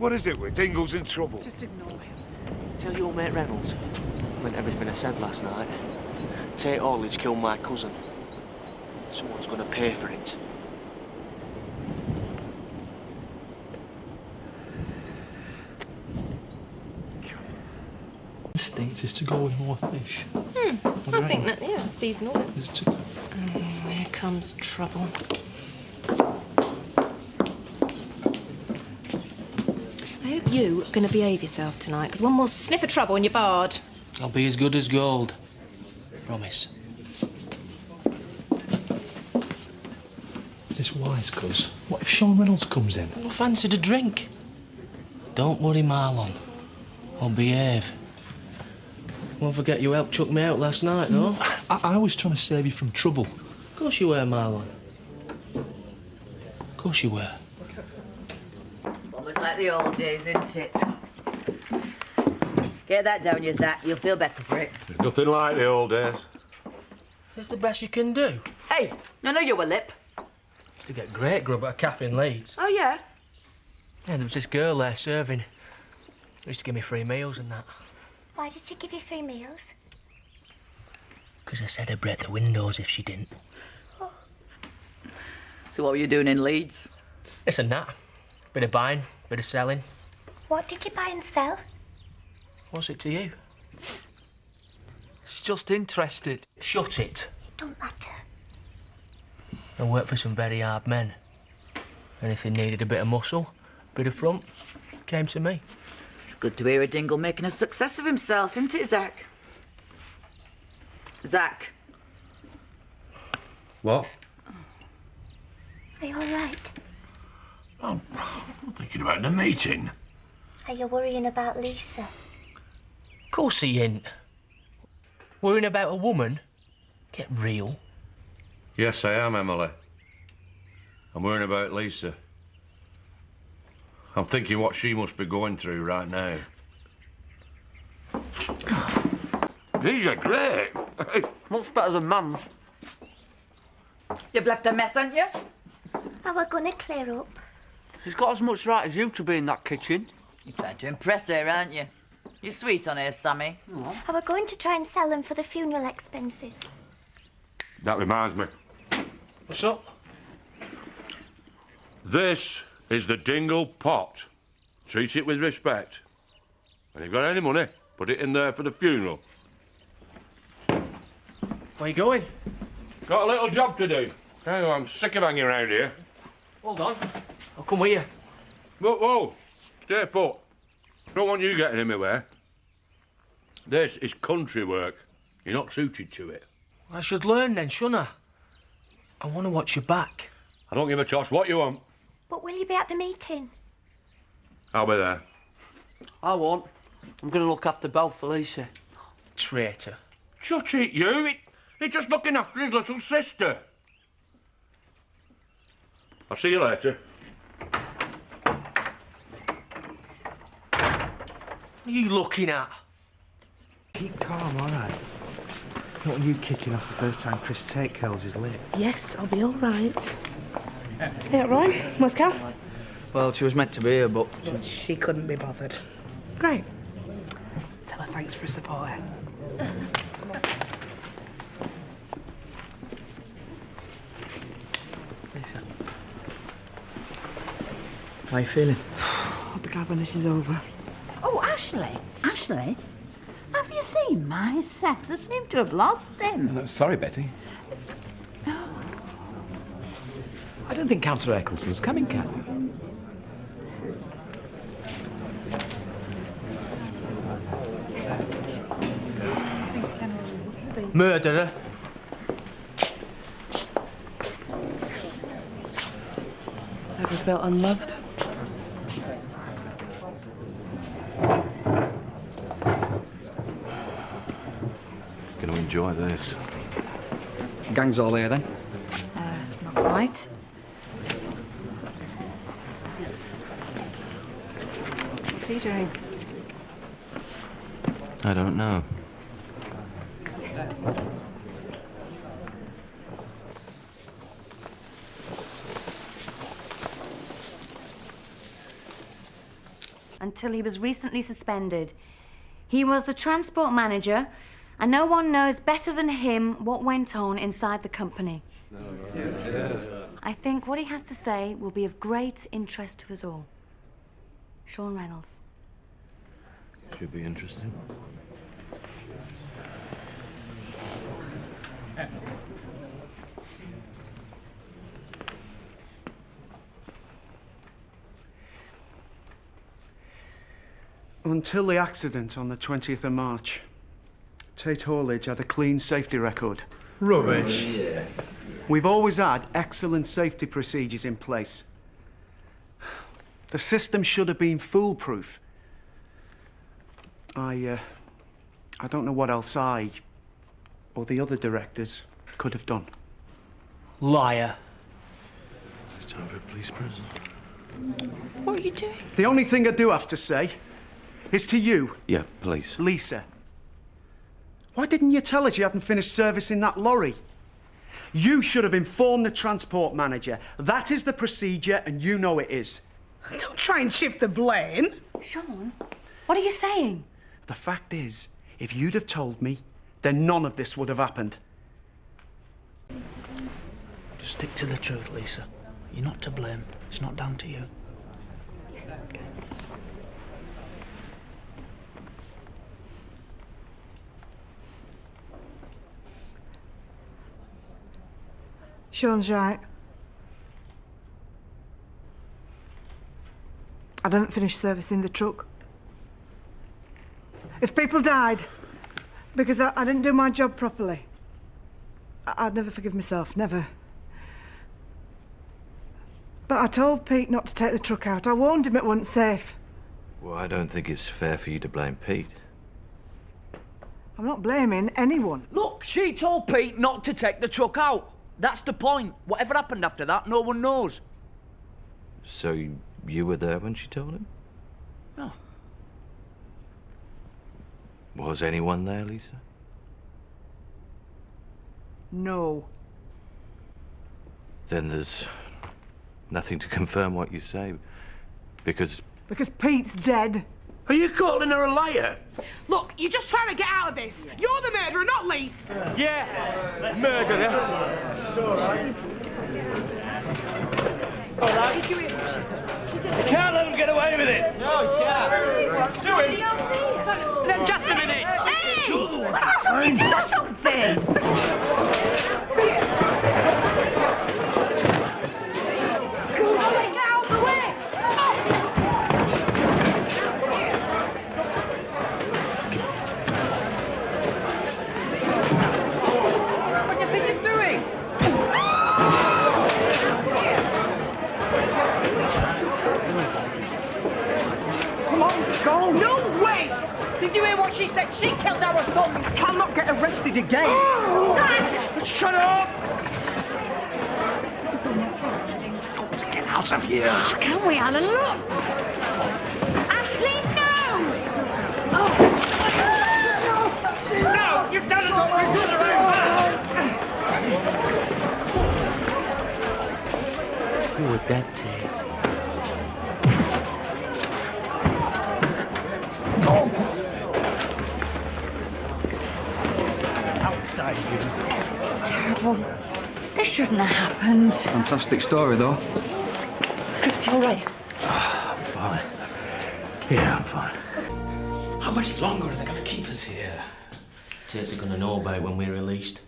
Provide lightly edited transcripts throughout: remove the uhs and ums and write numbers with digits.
What is it with Dingle's in trouble? Just ignore him. Tell your mate Reynolds. I meant everything I said last night. Tate Orledge killed my cousin. Someone's gonna pay for it. Instinct is to go with more fish. I think that, yeah, it's seasonal. Here comes trouble. I hope you are going to behave yourself tonight, because one more sniff of trouble and you're barred. I'll be as good as gold. Promise. Is this wise, cuz? What if Sean Reynolds comes in? I fancied a drink. Don't worry, Marlon. I'll behave. Won't forget you helped chuck me out last night, though. I was trying to save you from trouble. Of course you were, Marlon. Of course you were. Almost like the old days, isn't it? Get that down your Zach. You'll feel better for it. There's nothing like the old days. It's the best you can do. Hey, no, your lip. Used to get great grub at a cafe in Leeds. Oh, yeah? Yeah, there was this girl there serving. Used to give me free meals and that. Why did she give you free meals? Because I said I'd break the windows if she didn't. Oh. So what were you doing in Leeds? This and that. Bit of buying, bit of selling. What did you buy and sell? What's it to you? She's just interested. Shut it. It don't matter. I worked for some very hard men. Anything needed a bit of muscle, bit of front, came to me. It's good to hear a Dingle making a success of himself, isn't it, Zach? Zach. What? Are you all right? I'm thinking about the meeting. Are you worrying about Lisa? Of course he ain't. Worrying about a woman? Get real. Yes, I am, Emily. I'm worrying about Lisa. I'm thinking what she must be going through right now. These are great. Much better than Mum's. You've left a mess, haven't you? Are we going to clear up? She's got as much right as you to be in that kitchen. You're trying to impress her, aren't you? You're sweet on her, Sammy. Are we going to try and sell them for the funeral expenses? That reminds me. What's up? This is the Dingle pot. Treat it with respect. When you've got any money, put it in there for the funeral. Where you going? Got a little job to do. Oh, I'm sick of hanging around here. Hold on. I'll come with you. Whoa. Stay put. Don't want you getting in my way. This is country work. You're not suited to it. I should learn then, shouldn't I want to watch your back. I don't give a toss what you want. But will you be at the meeting? I'll be there. I won't. I'm going to look after Belle Felicia. Traitor. Shut it, you. He's just looking after his little sister. I'll see you later. What are you looking at? Keep calm, all right? Not you kicking off the first time Chris Tate curls his lip. Yes, I'll be all right. Yeah, right. Where's Cal? Well, she was meant to be here, but... She couldn't be bothered. Great. Tell her thanks for her support. How are you feeling? I'll be glad when this is over. Oh, Ashley, have you seen my Seth? I seem to have lost him. Sorry, Betty. I don't think Councillor Eccleston's coming, Cat. Murderer. Ever felt unloved? Going to enjoy this. Gang's all here, then? Not quite. What's he doing? I don't know. until he was recently suspended. He was the transport manager, and no one knows better than him what went on inside the company. I think what he has to say will be of great interest to us all. Sean Reynolds. Should be interesting. Until the accident on the 20th of March, Tate Haulage had a clean safety record. Rubbish. Yeah. We've always had excellent safety procedures in place. The system should have been foolproof. I don't know what else I or the other directors could have done. Liar. It's time for a police prison. What are you doing? The only thing I do have to say is to you. Yeah, police. Lisa. Why didn't you tell us you hadn't finished servicing that lorry? You should have informed the transport manager. That is the procedure, and you know it is. Don't try and shift the blame. Sean, what are you saying? The fact is, if you'd have told me, then none of this would have happened. Just stick to the truth, Lisa. You're not to blame. It's not down to you. Sean's right. I didn't finish servicing the truck. If people died because I didn't do my job properly, I'd never forgive myself, never. But I told Pete not to take the truck out. I warned him it wasn't safe. Well, I don't think it's fair for you to blame Pete. I'm not blaming anyone. Look, she told Pete not to take the truck out. That's the point. Whatever happened after that, no one knows. So you were there when she told him? No. Was anyone there, Lisa? No. Then there's nothing to confirm what you say, because... Because Pete's dead. Are you calling her a liar? Look, you're just trying to get out of this. You're the murderer, not Lise. Yeah, murderer. All right. You can't let them get away with it. No, you can't. Do it. No, just a minute. Hey! Why somebody do something? Get out of the way! What do you think you're doing? Come on, go. No way! Did you hear what she said? She killed our son. You cannot get arrested again. Shut up! Got to get out of here. Oh, can we, Alan? Look! Ashley, no! No! You've done it all! You're the right man! You were dead, Tate. Outside you. It's terrible. This shouldn't have happened. Fantastic story, though. Chris, you're right. I'm fine. Yeah, I'm fine. How much longer are they going to keep us here? Tates are going to know about it when we're released.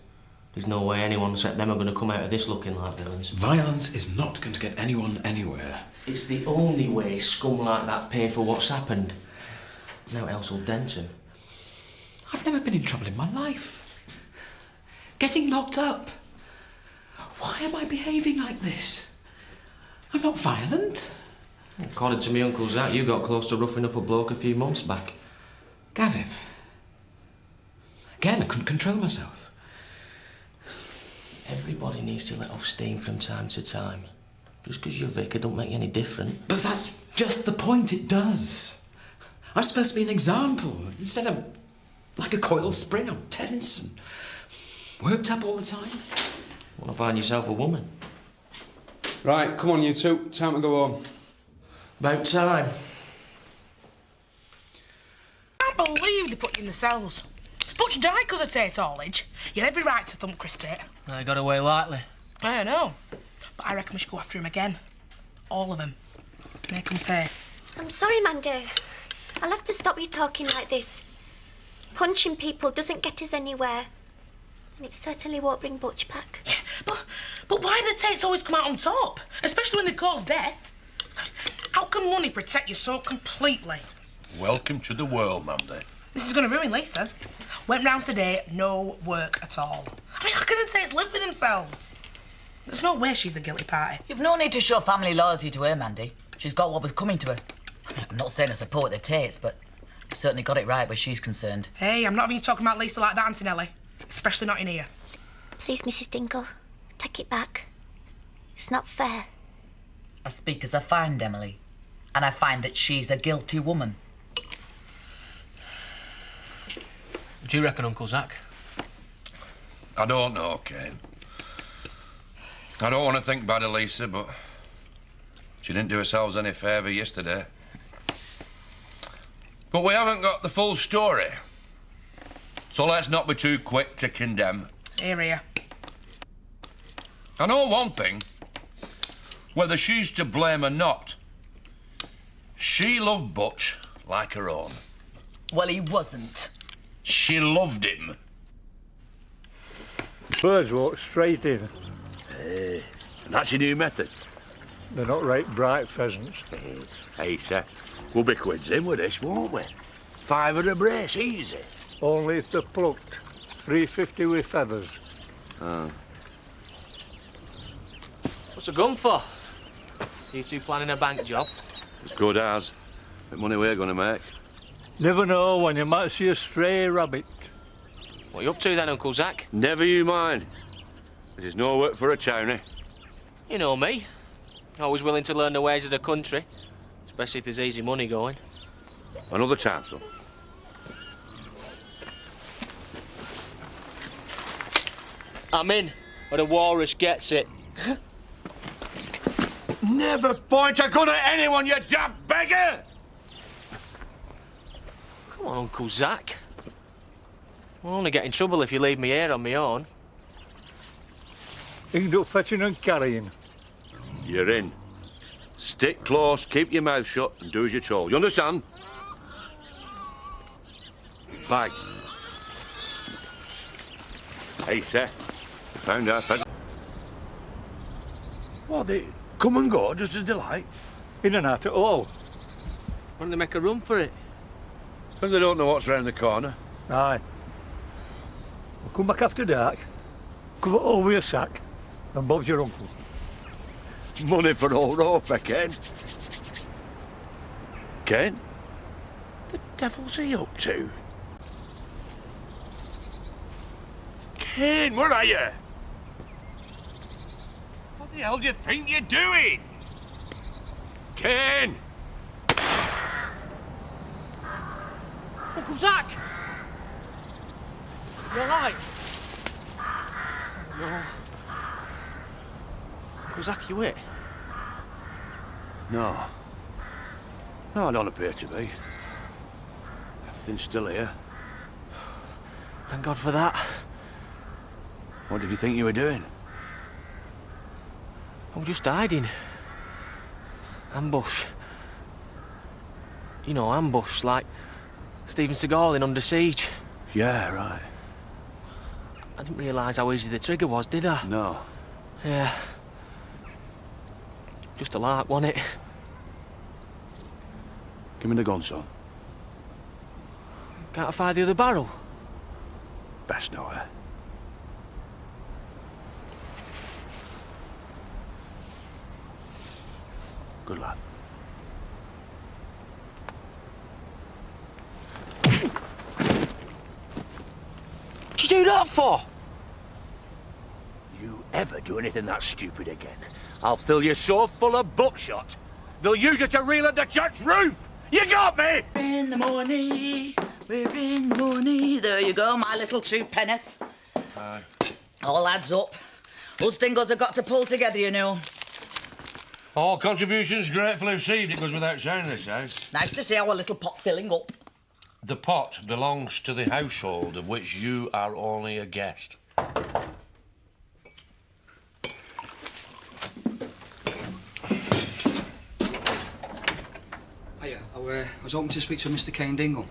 There's no way anyone except them are going to come out of this looking like villains. Violence is not going to get anyone anywhere. It's the only way scum like that pay for what's happened. Now else will Denton. I've never been in trouble in my life. Getting locked up. Why am I behaving like this? I'm not violent. According to my Uncle Zach, you got close to roughing up a bloke a few months back. Gavin. Again, I couldn't control myself. Everybody needs to let off steam from time to time. Just because you're vicar don't make you any different. But that's just the point, it does. I'm supposed to be an example. Instead of like a coiled spring, I'm tense and worked up all the time. Want to find yourself a woman? Right, come on you two. Time to go home. About time. believe they put you in the cells. Butch died because of Tate Haulage. You had every right to thump Chris Tate. I got away lightly. I know. But I reckon we should go after him again. All of them. Make them pay. I'm sorry, Mandy. I'll have to stop you talking like this. Punching people doesn't get us anywhere. And it certainly won't bring Butch back. Yeah, but why do the Tates always come out on top? Especially when they cause death. How can money protect you so completely? Welcome to the world, Mandy. This is going to ruin Lisa. Went round today, no work at all. I mean, how can the Tates live with themselves? There's no way she's the guilty party. You've no need to show family loyalty to her, Mandy. She's got what was coming to her. I'm not saying I support the Tates, but I've certainly got it right where she's concerned. Hey, I'm not having you talking about Lisa like that, Antonelli. Especially not in here. Please, Mrs. Dingle, take it back. It's not fair. I speak as I find Emily, and I find that she's a guilty woman. Do you reckon, Uncle Zach? I don't know, Cain. I don't want to think bad of Lisa, but she didn't do herself any favour yesterday. But we haven't got the full story. So let's not be too quick to condemn. Here. I know one thing. Whether she's to blame or not, she loved Butch like her own. Well, he wasn't. She loved him. Birds walk straight in. Hey, and that's your new method. They're not right bright pheasants. Hey, sir, we'll be quids in with this, won't we? £5 a brace, easy. Only if they're plucked. £3.50 with feathers. Oh. What's the gun for? You two planning a bank job? As good as. The money we're going to make. Never know when you might see a stray rabbit. What are you up to then, Uncle Zach? Never you mind. This is no work for a townie. You know me. Always willing to learn the ways of the country. Especially if there's easy money going. Another time, son. I'm in, where the walrus gets it. Never point a gun at anyone, you daft beggar! Come on, Uncle Zach. I'll only get in trouble if you leave me here on my own. End up fetching and carrying. You're in. Stick close, keep your mouth shut, and do as you're told. You understand? Bye. Hey, Seth. Found our pheasant. What, they come and go just as they like? In and out at all. Why don't they make a run for it? Because they don't know what's round the corner. Aye. We'll come back after dark, cover it all with a sack, and Bob's your uncle. Money for old Roper, Ken. Ken? The devil's he up to? Ken, where are you? What the hell do you think you're doing? Ken! Uncle Zach! You're right. No. Uncle Zach, you it? No. No, I don't appear to be. Everything's still here. Thank God for that. What did you think you were doing? I'm just hiding. Ambush. You know, ambush, like Steven Seagal in Under Siege. Yeah, right. I didn't realise how easy the trigger was, did I? No. Yeah. Just a lark, wasn't it? Give me the gun, son. Can't I fire the other barrel? Best know her. Good lad. What'd you do that for? You ever do anything that stupid again, I'll fill you so full of buckshot, they'll use it to reel at the church roof! You got me! In the morning, we're in the morning. There you go, my little twopenneth. All adds up. Us Dingles have got to pull together, you know. All contributions gratefully received. It goes without saying this, eh? Nice to see our little pot filling up. The pot belongs to the household of which you are only a guest. Hiya, I was hoping to speak to Mr. Cain Dingle.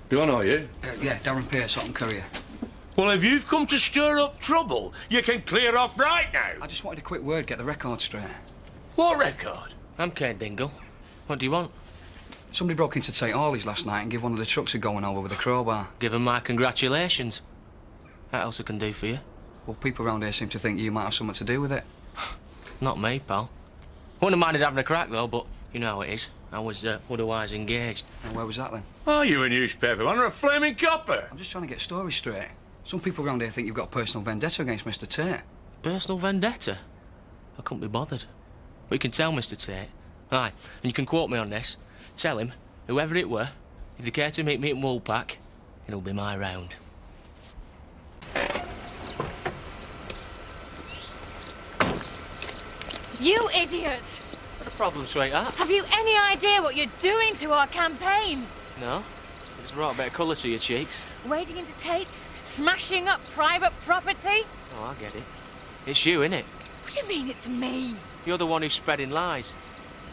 Do I know you? Yeah, Darren Pearce, Sutton Courier. Well, if you've come to stir up trouble, you can clear off right now. I just wanted a quick word, get the record straight. What record? I'm Cain Dingle. What do you want? Somebody broke into Tate Hawley's last night and gave one of the trucks a going over with a crowbar. Give 'em my congratulations. What else I can do for you? Well, people around here seem to think you might have something to do with it. Not me, pal. Wouldn't have minded having a crack, though, but you know how it is. I was otherwise engaged. And where was that, then? Are you a newspaper man or a flaming copper? I'm just trying to get stories straight. Some people around here think you've got a personal vendetta against Mr. Tate. Personal vendetta? I couldn't be bothered. But you can tell Mr. Tate. Aye, and you can quote me on this. Tell him, whoever it were, if they care to meet me in Woolpack, it'll be my round. You idiot! What a problem, sweetheart? Have you any idea what you're doing to our campaign? No? It's brought a bit of colour to your cheeks. Wading into Tate's? Smashing up private property? Oh, I get it. It's you, innit? What do you mean it's me? You're the one who's spreading lies.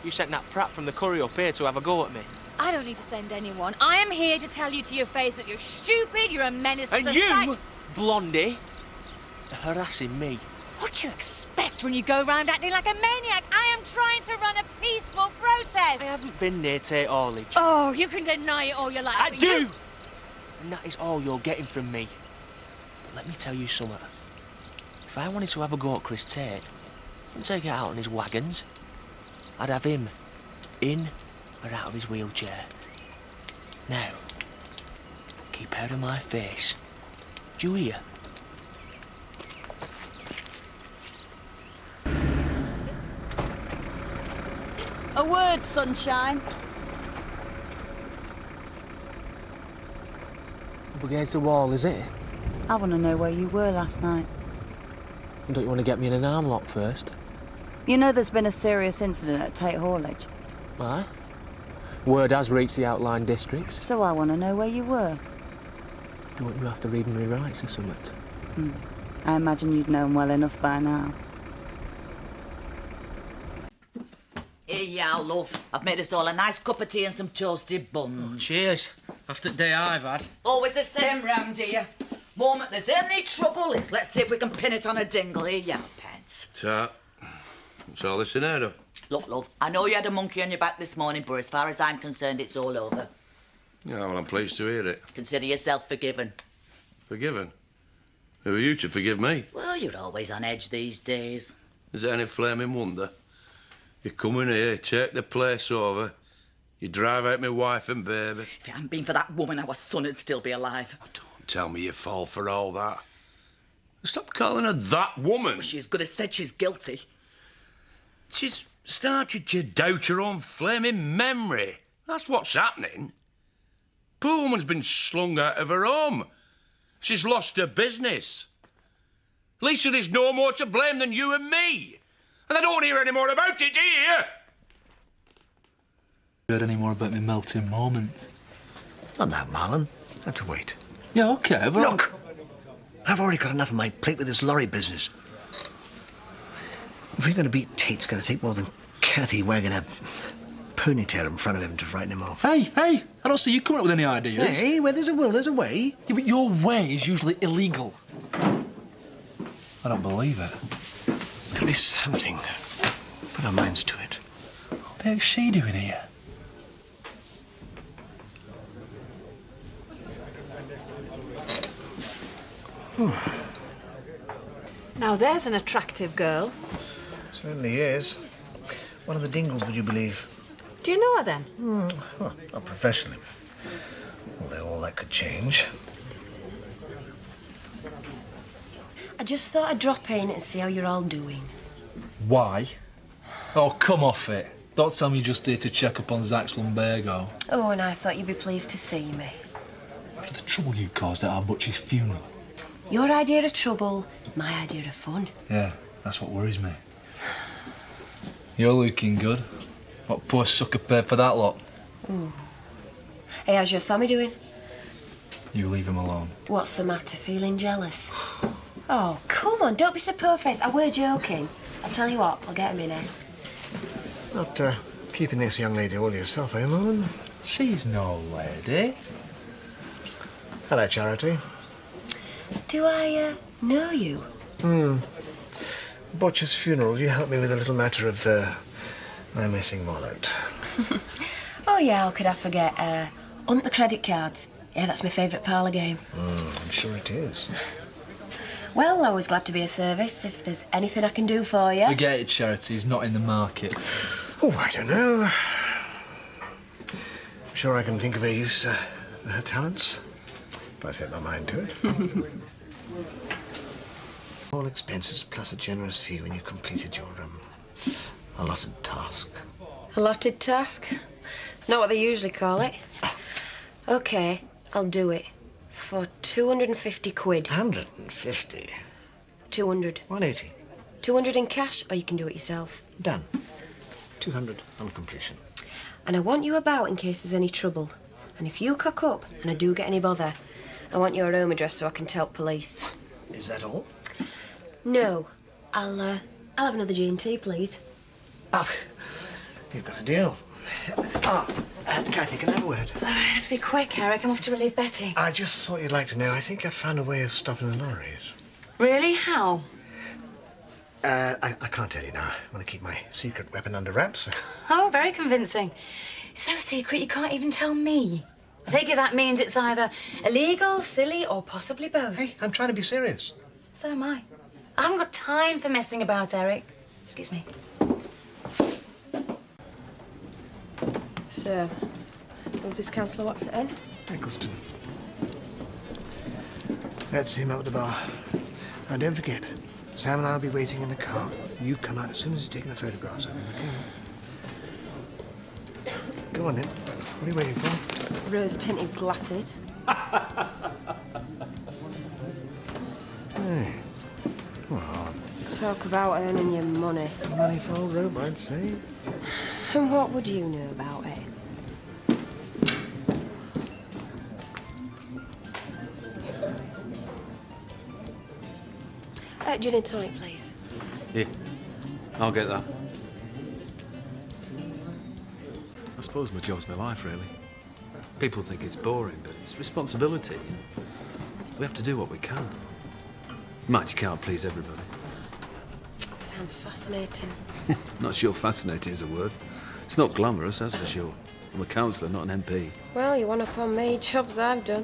You sent that prat from the curry up here to have a go at me. I don't need to send anyone. I am here to tell you to your face that you're stupid, you're a menace to And society. you, Blondie, are harassing me. What do you expect when you go round acting like a maniac? I am trying to run a peaceful protest. I haven't been near Tate Hawley. Oh, you can deny it all you like. I but do! you- And that is all you're getting from me. But let me tell you something. If I wanted to have a go at Chris Tate and take it out on his wagons, I'd have him in or out of his wheelchair. Now, keep out of my face. Do you hear? A word, sunshine. Up against the wall, is it? I want to know where you were last night. Don't you want to get me in an arm lock first? You know there's been a serious incident at Tate Hawley. Aye. Word has reached the outlying districts. So I want to know where you were. Don't you have to read me rights or something? I imagine you'd known well enough by now. Here you are, love. I've made us all a nice cup of tea and some toasted buns. Cheers. After the day I've had. Always the same round here. Moment there's any trouble is, let's see if we can pin it on a dingle. Here you are, pets. So, what's all this in here of? Look, love, I know you had a monkey on your back this morning, but as far as I'm concerned, it's all over. Yeah, well, I'm pleased to hear it. Consider yourself forgiven. Forgiven? Who are you to forgive me? Well, you're always on edge these days. Is there any flaming wonder? You come in here, take the place over, you drive out my wife and baby. If it hadn't been for that woman, our son would still be alive. Oh, don't tell me you fall for all that. Stop calling her that woman. Well, she's good as said she's guilty. She's started to doubt her own flaming memory. That's what's happening. Poor woman's been slung out of her home. She's lost her business. Lisa is no more to blame than you and me. And I don't hear any more about it, do you? Heard any more about my melting moment? Not now, Marlon. Have to wait. Yeah, OK, but... Look! I've already got enough on my plate with this lorry business. If we're going to beat Tate, it's going to take more than Kathy wagging a ponytail in front of him to frighten him off. Hey, I don't see you coming up with any ideas. Hey, where there's a will, there's a way. Yeah, but your way is usually illegal. I don't believe it. There's got to be something. Put our minds to it. What the heck's she doing here? Now there's an attractive girl. Certainly is. One of the Dingles, would you believe? Do you know her then? Well, not professionally. Although all that could change. I just thought I'd drop in and see how you're all doing. Why? Oh, come off it. Don't tell me you're just here to check up on Zach's lumbago. Oh, and I thought you'd be pleased to see me. The trouble you caused at our butcher's funeral. Your idea of trouble, my idea of fun. Yeah, that's what worries me. You're looking good. What poor sucker paid for that lot? Ooh. Hey, how's your Sammy doing? You leave him alone. What's the matter? Feeling jealous? Oh, come on, don't be so po-faced. I were joking. I'll tell you what, I'll get him in here. Not keeping this young lady all to yourself, eh, Marlon? She's no lady. Hello, Charity. Do I, know you? Butcher's funeral, you helped me with a little matter of, my missing wallet. Oh, yeah, how could I forget? Hunt the credit cards. Yeah, that's my favourite parlour game. I'm sure it is. Well, always glad to be of service. If there's anything I can do for you. Forget it, Charity. He's not in the market. Oh, I don't know. I'm sure I can think of a use for her talents, if I set my mind to it. All expenses plus a generous fee when you completed your allotted task. Allotted task? It's not what they usually call it. OK, I'll do it. For 250 quid. 150? 200. 180. 200 in cash, or you can do it yourself. Done. 200 on completion. And I want you about in case there's any trouble. And if you cock up and I do get any bother, I want your home address so I can tell police. Is that all? No. I'll have another G&T, please. Oh, you've got a deal. Kathy, can I have a word? Have to be quick, Eric. I'm off to relieve Betty. I just thought you'd like to know. I think I found a way of stopping the lorries. Really? How? I can't tell you now. I want to keep my secret weapon under wraps. Oh, very convincing. It's so secret you can't even tell me. I take it that means it's either illegal, silly, or possibly both. Hey, I'm trying to be serious. So am I. I haven't got time for messing about, Eric. Excuse me. So, who's this councillor? What's it in? Eccleston. Let's see him out the bar. And don't forget, Sam and I'll be waiting in the car. You come out as soon as you've taken the photographs of him, okay? Go on then. What are you waiting for? Rose-tinted glasses. Hey. Come on. Talk about earning your money. Money for old rope, I'd say. And what would you know about it? Gin and tonic, please. Yeah, I'll get that. I suppose my job's my life, really. People think it's boring, but it's responsibility. We have to do what we can. Mind you can't please everybody. Sounds fascinating. Not sure fascinating is a word. It's not glamorous, that's for sure. I'm a councillor, not an MP. Well, you one up on me. Jobs I've done.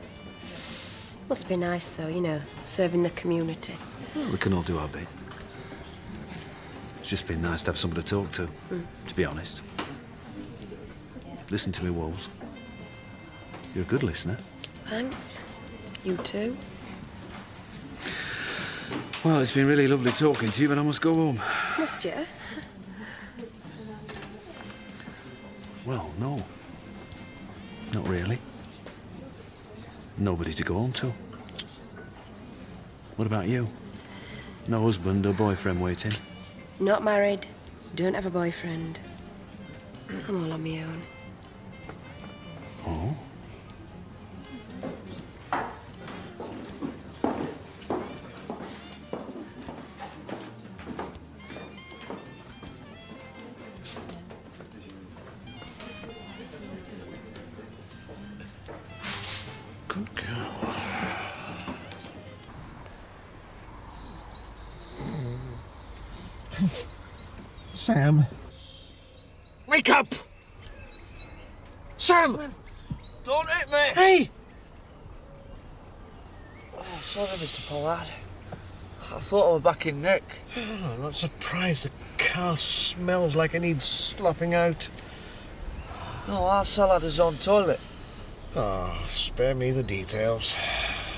Must be nice, though, you know, serving the community. Well, we can all do our bit. It's just been nice to have somebody to talk to, to be honest. Listen to me, Wolves. You're a good listener. Thanks. You too. Well, it's been really lovely talking to you, but I must go home. Must you? Well, no. Not really. Nobody to go home to. What about you? No husband or boyfriend waiting? Not married. Don't have a boyfriend. I'm all on my own. Oh? Good girl. Sam. Wake up! Sam! Don't hit me! Hey! Oh, sorry, Mr. Pollard. I thought I was back in Nick. Oh, I'm not surprised. The car smells like it needs slopping out. No, our salad is on toilet. Oh, spare me the details.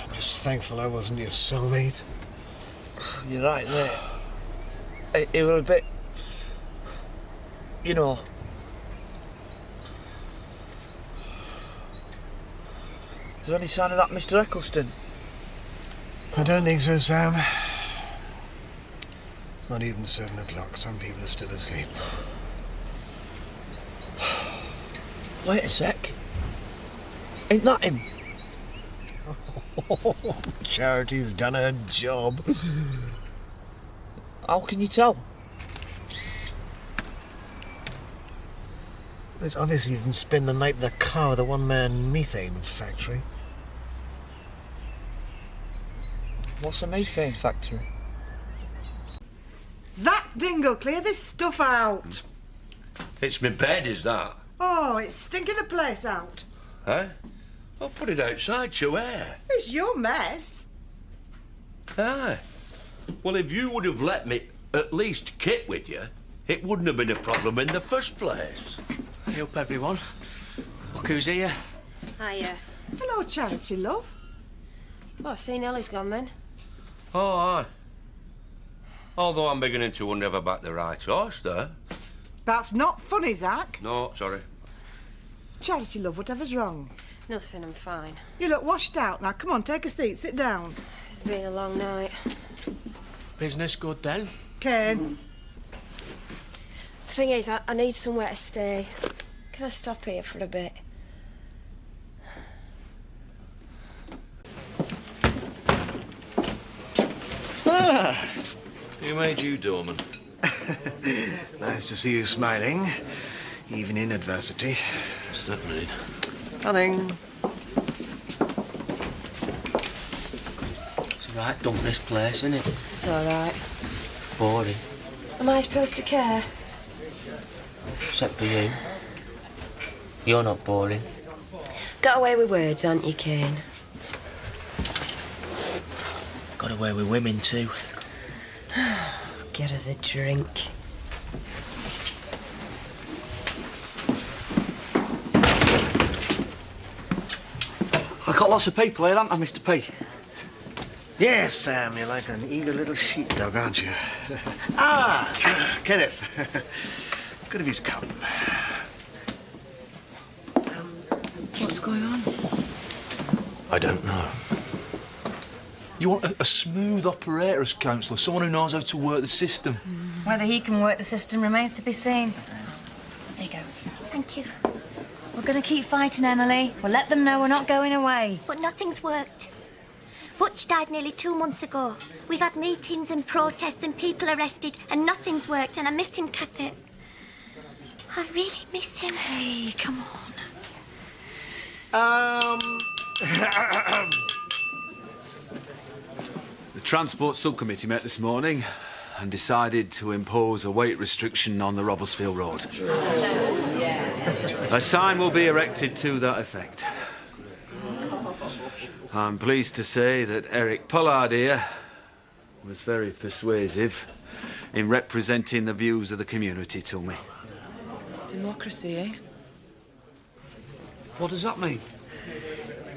I'm just thankful I wasn't your soulmate. You're right there. It was a bit... You know... Is there any sign of that Mr. Eccleston? I don't think so, Sam. It's not even 7 o'clock. Some people are still asleep. Wait a sec. Ain't that him? Charity's done her job. How can you tell? It's obvious you didn't spend the night in a car with a one-man methane factory. What's a methane factory? Zach, Dingle, clear this stuff out. It's my bed, is that? Oh, it's stinking the place out. Huh? I'll put it outside to air. It's your mess. Aye. Well, if you would have let me at least kit with you, it wouldn't have been a problem in the first place. Hey up, everyone. Look who's here. Hiya. Hello, Charity, love. Oh, I see Nellie's gone then. Oh, aye. Although I'm beginning to wonder if I backed the right horse there. That's not funny, Zach. No, sorry. Charity, love, whatever's wrong. Nothing, I'm fine. You look washed out now. Come on, take a seat, sit down. It's been a long night. Business good then? Cain. The thing is, I need somewhere to stay. Can I stop here for a bit? Ah, who made you doorman? Nice to see you smiling, even in adversity. What's that mean? Nothing. It's a right dump, this place, isn't it? It's all right. Boring. Am I supposed to care? Except for you. You're not boring. Got away with words, aren't you, Cain? Got away with women too. Get us a drink. I've got lots of people here, haven't I, Mr. P? Yes, Sam, you're like an eager little sheepdog, aren't you? Kenneth. Good of you to come. What's going on? I don't know. You want a smooth operator as counsellor, someone who knows how to work the system. Whether he can work the system remains to be seen. There you go. Thank you. We're going to keep fighting, Emily. We'll let them know we're not going away. But nothing's worked. Butch died nearly 2 months ago. We've had meetings and protests and people arrested, and nothing's worked, and I miss him, Cathy. I really miss him. Hey, come The Transport Subcommittee met this morning and decided to impose a weight restriction on the Robblesfield Road. A sign will be erected to that effect. I'm pleased to say that Eric Pollard here was very persuasive in representing the views of the community to me. Democracy, eh? What does that mean?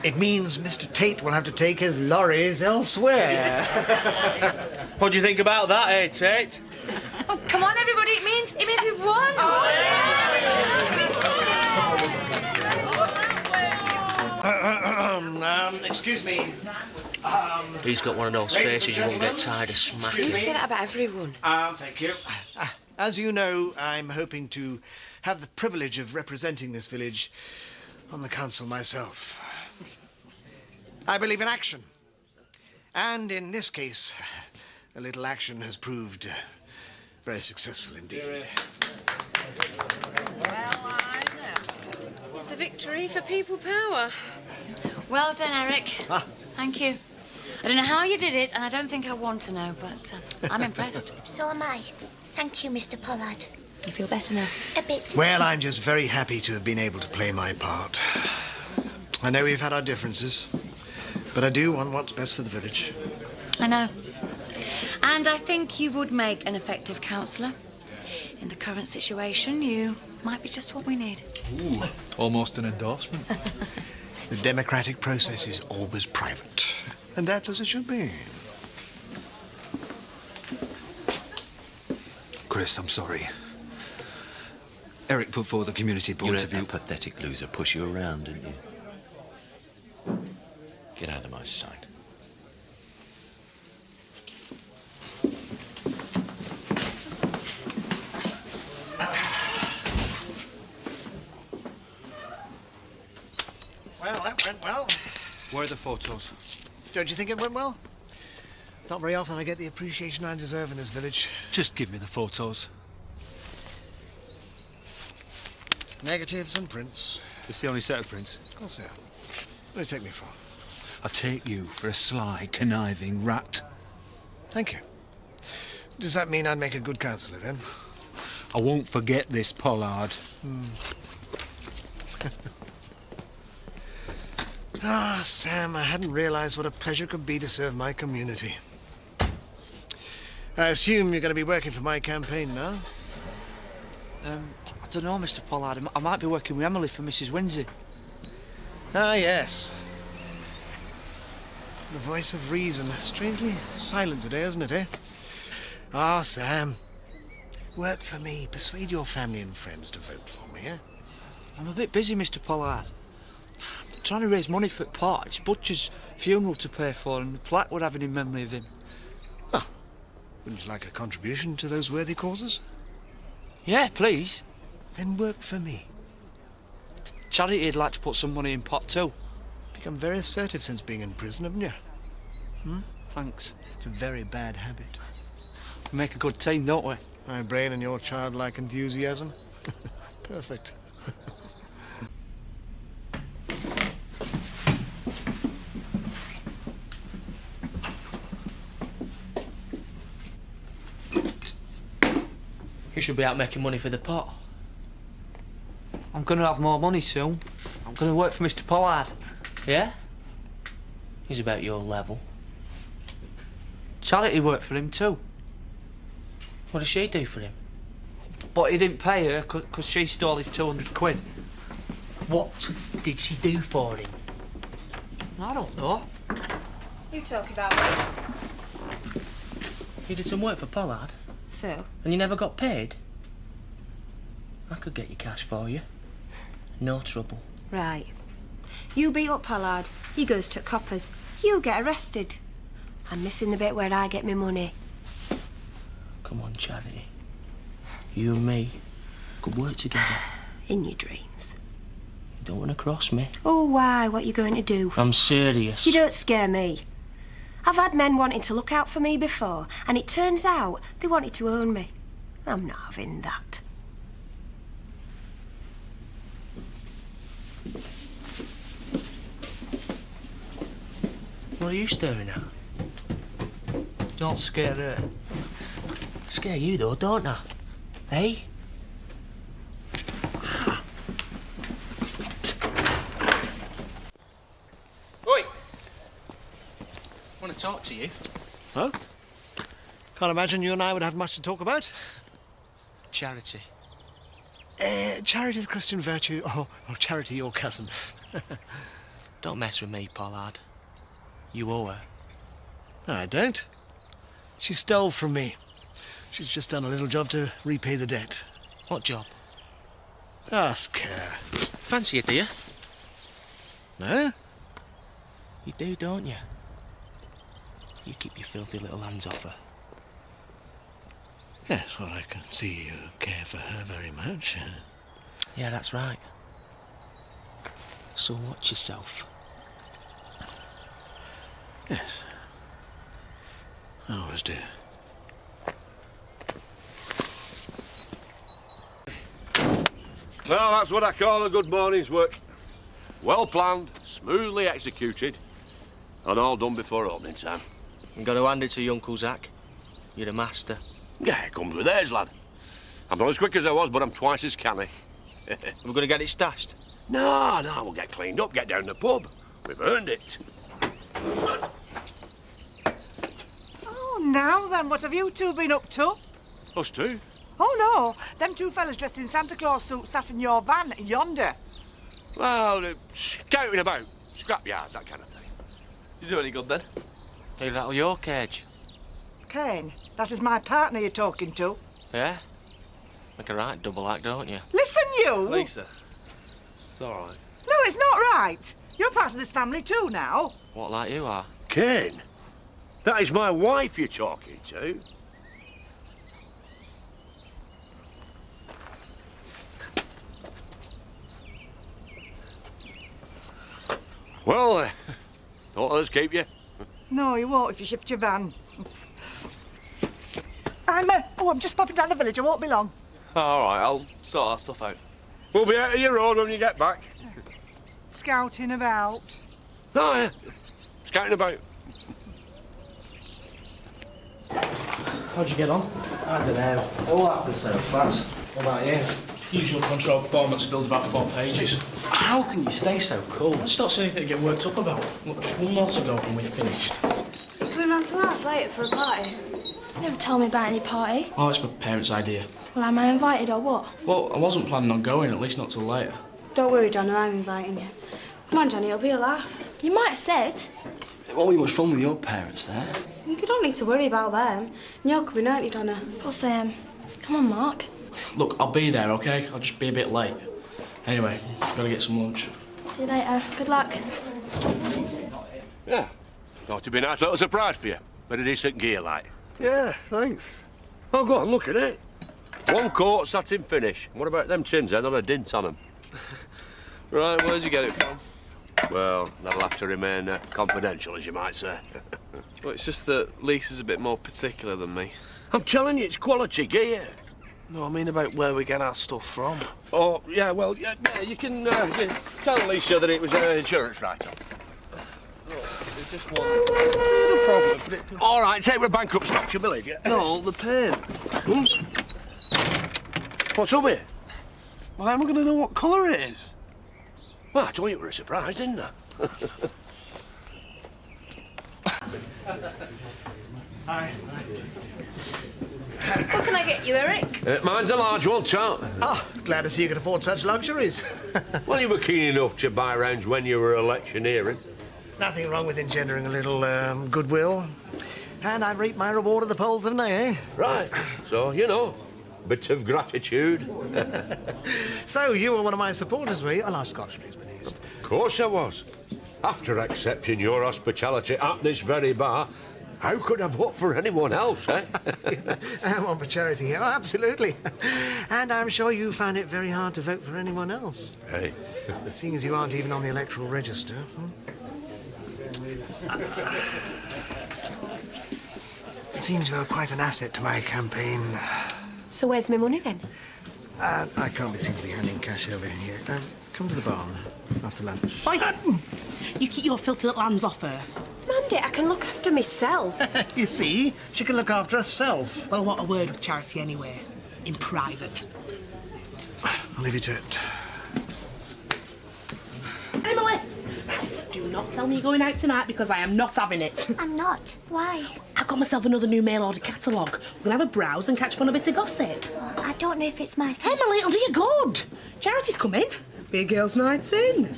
It means Mr. Tate will have to take his lorries elsewhere. What do you think about that, eh, Tate? Oh, come on, everybody. It means we've won. Excuse me. He's got one of those faces you won't get tired of smacking. You say that about everyone. Thank you. As you know, I'm hoping to have the privilege of representing this village on the council myself. I believe in action. And in this case, a little action has proved very successful indeed. It's a victory for people power. Well done, Eric. Thank you. I don't know how you did it, and I don't think I want to know, but I'm impressed. So am I. Thank you, Mr. Pollard. You feel better now? A bit. Well, I'm just very happy to have been able to play my part. I know we've had our differences, but I do want what's best for the village. I know. And I think you would make an effective councillor. In the current situation, you might be just what we need. Ooh, almost an endorsement. The democratic process is always private, and that's as it should be. Chris, I'm sorry. Eric put forward the community points of view. You let that pathetic loser push you around, didn't you? Get out of my sight. Well, that went well. Where are the photos? Don't you think it went well? Not very often I get the appreciation I deserve in this village. Just give me the photos. Negatives and prints. It's the only set of prints. Of course, yeah. What do you take me for? I take you for a sly, conniving rat. Thank you. Does that mean I'd make a good counsellor, then? I won't forget this, Pollard. Ah, Sam, I hadn't realised what a pleasure it could be to serve my community. I assume you're going to be working for my campaign now? I don't know, Mr. Pollard. I might be working with Emily for Mrs. Winsey. Ah, yes. The voice of reason. Strangely silent today, isn't it, eh? Ah, Sam. Work for me. Persuade your family and friends to vote for me, eh? I'm a bit busy, Mr. Pollard. I'm trying to raise money for the pot. It's Butcher's funeral to pay for and the plaque we're having in memory of him. Oh, wouldn't you like a contribution to those worthy causes? Yeah, please. Then work for me. Charity'd like to put some money in pot too. Become very assertive since being in prison, haven't you? Thanks. It's a very bad habit. We make a good team, don't we? My brain and your childlike enthusiasm. Perfect. You should be out making money for the pot. I'm going to have more money soon. I'm going to work for Mr. Pollard. Yeah? He's about your level. Charity worked for him too. What does she do for him? But he didn't pay her because she stole his 200 quid. What did she do for him? I don't know. You talk about me. You did some work for Pollard? So? And you never got paid? I could get you cash for you. No trouble. Right. You beat up Pollard. He goes to coppers. You get arrested. I'm missing the bit where I get my money. Come on, Charity. You and me could work together. In your dreams. You don't want to cross me. Oh, why? What you going to do? I'm serious. You don't scare me. I've had men wanting to look out for me before, and it turns out they wanted to own me. I'm not having that. What are you staring at? Don't scare her. Scare you though, don't I? Hey? Oi! Want to talk to you? Oh? Can't imagine you and I would have much to talk about. Charity. Charity the Christian virtue, or Charity your cousin. Don't mess with me, Pollard. You owe her. No, I don't. She stole from me. She's just done a little job to repay the debt. What job? Ask her. Fancy it, do you? No? You do, don't you? You keep your filthy little hands off her. Yes, well, I can see you care for her very much. Yeah, that's right. So watch yourself. Yes. I always do. Well, that's what I call a good morning's work. Well planned, smoothly executed, and all done before opening time. You got to hand it to your Uncle Zach. You're a master. Yeah, it comes with age, lad. I'm not as quick as I was, but I'm twice as canny. We're going to get it stashed? No, we'll get cleaned up, get down the pub. We've earned it. Oh, now then, what have you two been up to? Us two? Oh, no, them two fellas dressed in Santa Claus suits sat in your van yonder. Well, scouting about, scrapyard, that kind of thing. Did you do any good then? They rattle your cage. Cain, that is my partner you're talking to. Yeah? Make a right double act, don't you? Listen, you! Lisa, it's all right. No, it's not right. You're part of this family too now. What, like you are? Cain? That is my wife you're talking to. Well, Won't let us keep you. No, you won't if you shift your van. I'm just popping down the village. I won't be long. All right, I'll sort our stuff out. We'll be out of your road when you get back. Scouting about. Oh, yeah. Scouting about. How'd you get on? I don't know. All happened so fast. What about you? Usual control performance fills about 4 pages. How can you stay so cool? That's not anything to get worked up about. Look, just one more to go and we're finished. Coming round to ours later for a party. You never told me about any party. Oh, it's my parents' idea. Well, am I invited or what? Well, I wasn't planning on going, at least not till later. Don't worry, Donna, I'm inviting you. Come on, Johnny, it'll be a laugh. You might have said. It won't be much fun with your parents there. You don't need to worry about them. And you're coming, aren't you, Donna? Of course I am. Come on, Mark. Look, I'll be there, OK? I'll just be a bit late. Anyway, gotta get some lunch. See you later. Good luck. Yeah. Thought it'd be a nice little surprise for you. Bit of decent gear, like. Yeah, thanks. Oh, go on, look at it. 1 quart satin finish. What about them tins, then? Not a dint on them. Right, where'd you get it from? Well, that'll have to remain confidential, as you might say. Well, it's just that Lisa's a bit more particular than me. I'm telling you, it's quality gear. No, I mean about where we get our stuff from. Oh, yeah, well, yeah, you can tell Lisa that it was an insurance write-off. There's just one little problem. But it... All right, say we're bankrupt stocks, you believe you? No, the paint. What's up here? Well, how am I going to know what colour it is? Well, I told you it were a surprise, didn't I? Hi. What can I get you, Eric? Mine's a large one, chap. Oh, glad to see you can afford such luxuries. Well, you were keen enough to buy rounds when you were electioneering. Nothing wrong with engendering a little goodwill. And I've reaped my reward at the polls of Nay, eh? Right. So, you know, bit of gratitude. So, you were one of my supporters, were you? A large Scotch, please, please. Of course I was. After accepting your hospitality at this very bar, how could I vote for anyone else, eh? I'm on for charity here, oh, absolutely. And I'm sure you found it very hard to vote for anyone else. Hey. Seeing as you aren't even on the electoral register. It seems you're quite an asset to my campaign. So where's my money, then? I can't be seen to be handing cash over here. Come to the barn after lunch. Oi! You keep your filthy little hands off her. Mandy, I can look after myself. You see? She can look after herself. Well, what a word with Charity anyway. In private. I'll leave you to it. Emily! Do not tell me you're going out tonight because I am not having it. I'm not. Why? I got myself another new mail order catalogue. We're gonna have a browse and catch up on a bit of gossip. I don't know if it's my... Emily, it'll do you good. Charity's coming. Be a girls' night in.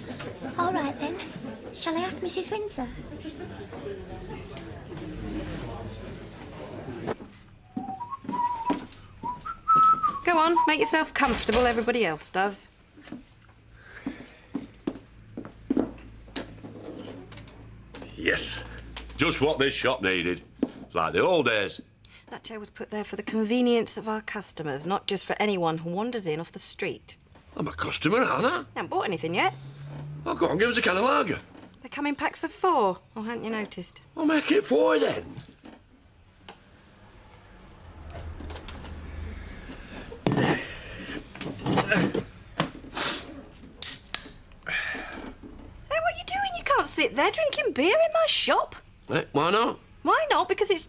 All right, then. Shall I ask Mrs. Windsor? Go on, make yourself comfortable, everybody else does. Yes. Just what this shop needed. It's like the old days. That chair was put there for the convenience of our customers, not just for anyone who wanders in off the street. I'm a customer, aren't I? Haven't bought anything yet. Oh, go on, give us a can of lager. They come in packs of 4, or hadn't you noticed? I'll make it 4 then. Hey, what are you doing? You can't sit there drinking beer in my shop. Why not? Why not? Because it's...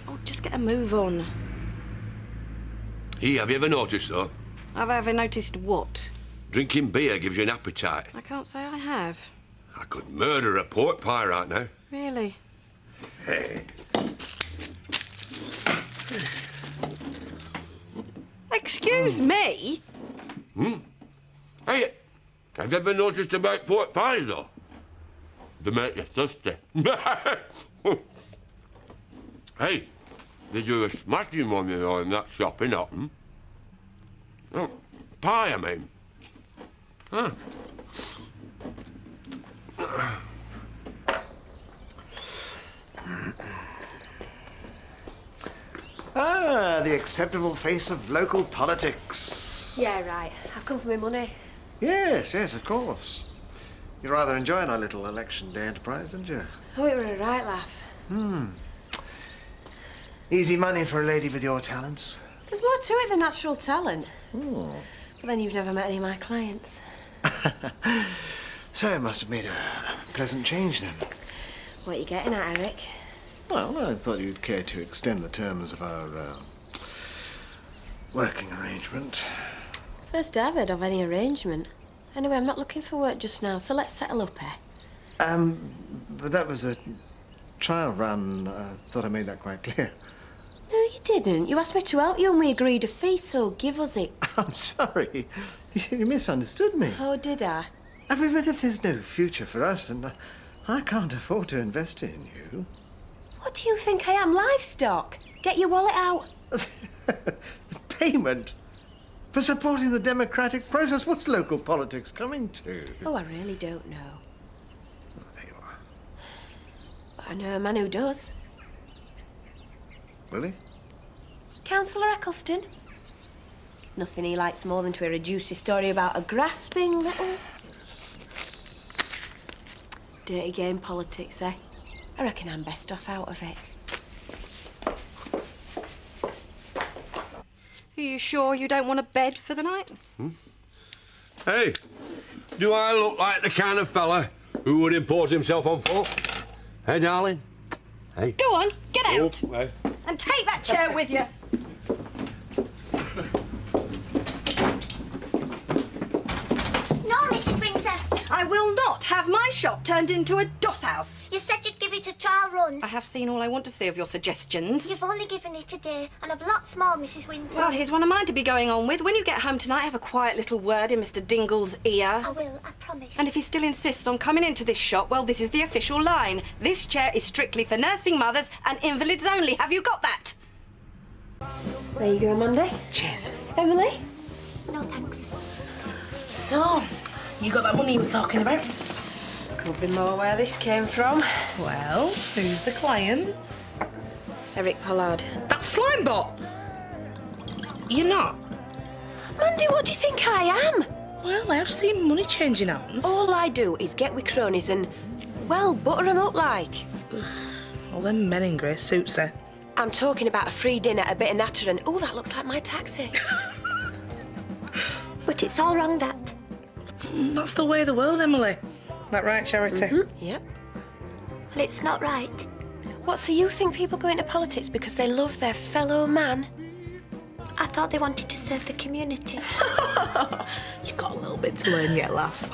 Oh, just get a move on. Hey, have you ever noticed, though? Have I ever noticed what? Drinking beer gives you an appetite. I can't say I have. I could murder a pork pie right now. Really? Hey. Excuse me? Hey, have you ever noticed about pork pies, though? They make you thirsty. Hey, they do a smashing one, you know, in that shop in Otten. Oh, pie, I mean. Huh. Ah, the acceptable face of local politics. Yeah, right. I've come for my money. Yes, yes, of course. You're rather enjoying our little election day enterprise, aren't you? Oh, it were a right laugh. Easy money for a lady with your talents. There's more to it than natural talent. Oh. But then you've never met any of my clients. So it must have made a pleasant change then. What are you getting at, Eric? Well, I thought you'd care to extend the terms of our working arrangement. First I've heard of any arrangement. Anyway, I'm not looking for work just now, so let's settle up, eh? But that was a trial run. Thought I made that quite clear. No, you didn't. You asked me to help you and we agreed a fee, so give us it. I'm sorry. You misunderstood me. Oh, did I? I mean, but if there's no future for us, then I can't afford to invest in you. What do you think I am, livestock? Get your wallet out. Payment? For supporting the democratic process? What's local politics coming to? Oh, I really don't know. Oh, there you are. But I know a man who does. Really? Councillor Eccleston. Nothing he likes more than to hear a juicy story about a grasping little... dirty game politics, eh? I reckon I'm best off out of it. Are you sure you don't want a bed for the night? Hey, do I look like the kind of fella who would impose himself on folk? Hey, darling? Hey. Go on, get out. Oh, hey. And take that chair with you. No, Mrs. Windsor. I will not have my shop turned into a doss house. You said you'd give it a trial run. I have seen all I want to see of your suggestions. You've only given it a day, and I've lots more, Mrs. Windsor. Well, here's one of mine to be going on with. When you get home tonight, have a quiet little word in Mr. Dingle's ear. I will, I promise. And if he still insists on coming into this shop, well, this is the official line. This chair is strictly for nursing mothers and invalids only. Have you got that? There you go, Monday. Cheers. Emily? No, thanks. So, you got that money you were talking about? Could be more where this came from. Well, who's the client? Eric Pollard. That slimebot! You're not? Mandy, what do you think I am? Well, I have seen money changing hands. All I do is get with cronies and, well, butter 'em up like. All them men in grey suits, eh? I'm talking about a free dinner, a bit of natter and, oh, that looks like my taxi. But it's all wrong, that. That's the way of the world, Emily. That right, Charity? Yep. Well, it's not right. What, so you think people go into politics because they love their fellow man? I thought they wanted to serve the community. You've got a little bit to learn yet, lass.